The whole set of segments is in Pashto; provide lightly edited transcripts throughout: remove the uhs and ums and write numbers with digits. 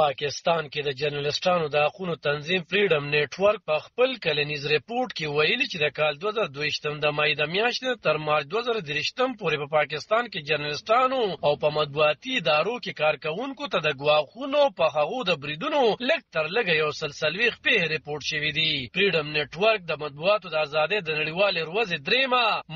پاکستان کې د جرنالستانو د حقوقو تنظیم فریډم نیټورک په خپل کلنیز ریپورت کې ویلي چې د کال 2022 د مای د میاشتې تر مارچ 2023 پورې په پاکستان کې جرنالستانو او په مطبوعاتي ادارو کې کارکونکو ته د ګواښونو په هغو د بریدونو لږ تر لږه یو سلسلوي خپې ریپورت شوی دی. فریډم نیټورک د مطبوعاتو د ازادۍ د نړیوالې ورځې 3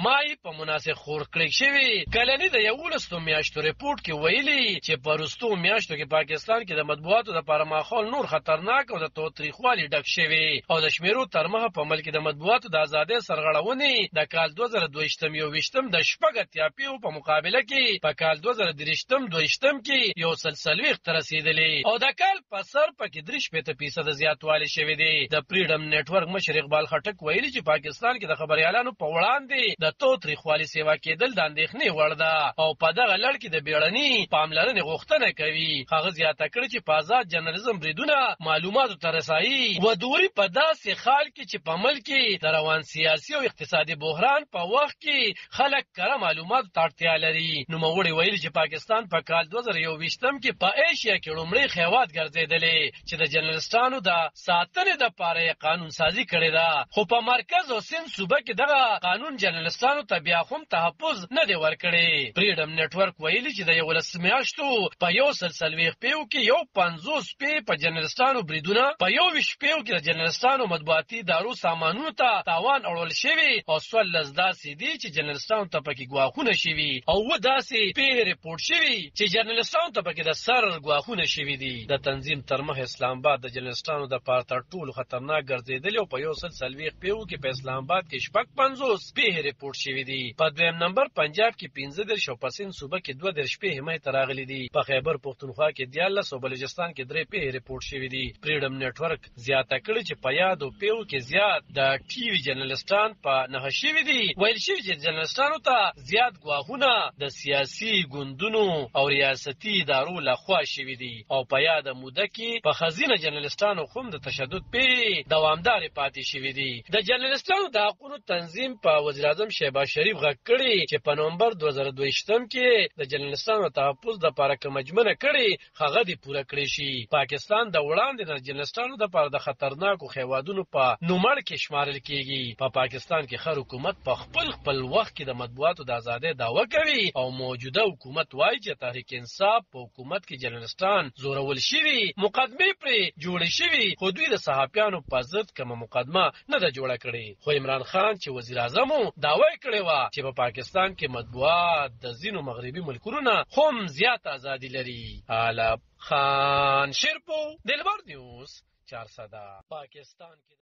مای په مناسب خور کړی شوی کلنی د 11 میاشتو ریپورت کې ویلي چې په وروستو میاشتو کې پاکستان کې د مطبوعاتو د لپاره ماحول نور خطرناک او د تاوتریخوالي ډک شوی او د شمیرو تر مخه په ملک د مطبوعاتو د ازادۍ سرغړونې د کال 2022 د شپږ اتیاپیو په مقابله کې په کال 2023 کې یو سلسلوي تر رسیدلې او د کال په سر پکې 3% زیاتوالی شوی دی. د فریډم نیټورک مشر اقبال خټک ویلي چې پاکستان کې د خبريالانو په وړاندې د تاوتریخوالي سیوا کېدل د اندېښنې وړ ده او په دغه لړ کې د بیړني پاملرنې غوښتنه کوي. هغه زیاته کړې چې په آزاد جرنالیزم بریدونه معلوماتو ته رسایي و دوري په داسې حال کې چې په ملک کې د روان سیاسي او اقتصادي بحران په وخت کې خلک کره معلوماتو ته اړتیا لري. نوموړي ویلي چې پاکستان په کال 2021 کې په ایشیا کې لومړی هېواد ګرځېدلی چې د جرنالستانو د ساتنې دپاره یې قانون سازي کړې ده، خو په مرکز او سند صوبه کې دغه قانون جرنالستانو ته بیا هم تحفظ نه دی ورکړی. فریډم نیټورک ویلي چې د 11 میاشتو په یو سلسلوي خپېو کې یو 50 شپې په جرنالستانو بریدونه، په 21 شپېو کې د جرنالستانو مطبوعاتي ادارو سامانونو ته تاوان اړول شوی او 14 داسې دي چې جرنالستانو ته پکې ګواښونه شوي او 7 داسې په ریپورت شوي چې جرنالستانو ته پکې د سر ګواښونه شوي دي. د تنظیم تر مخ اسلام آباد د جرنالستانو د پاره تر ټولو خطرناک ګرځېدلی او په یو سلسلوي خپېو کې په اسلام آباد کې 50 په ریپورت شوي دي. په دویم نمبر پنجاب کې 15 او په سند صوبه کې 2 شپې حمایت راغلي دي. په خیبر پختونخوا کې 14 او بلوچستان کې 3 په ریپورت شوي دي. فریډم نیټورک زیاته کړې چې په یادو پیو کې زیات د ټي وي جرنالستان په نه شوي دي. ویل شوي چې جرنالستانو ته زیات ګواښونه د سیاسي ګوندونو او ریاستي ادارو لخوا شوي دي او په یاده موده کې په خزینه جرنالستانو هم د تشدد په دوامدار پاتې شوي دي. د جرنالستانو د حقوقو تنظیم په وزیر اعظم شهباز شریف غږ کړی چې په نومبر 2022 کې د جرنالستانو تحفظ د لپاره کوم مجمنه کړي هغه دې پوره کړی شي. پاکستان د وړاندې د جرنالستانو د لپاره د خطرناکو خیوادونو په نومړ کې شمارل کیږي. په پاکستان کې هر حکومت په خپل وخت کې د مطبوعاتو د ازادۍ دعوه کوي او موجوده حکومت وایي چې تحریک انصاف په حکومت کې جرنالستان زورول شوي، مقدمه پرې جوړې شوي، خو دوی د صحافیانو په ضد کومه مقدمه نه ده جوړه کړې. خو عمران خان چې وزیر اعظم و دعوه کړې وه چې په پاکستان کې مطبوعات د ځینو مغربي ملکونو نه هم زیات ازادي لري. علب خان شیرپو، دلبر نیوز 400 پاکستان کې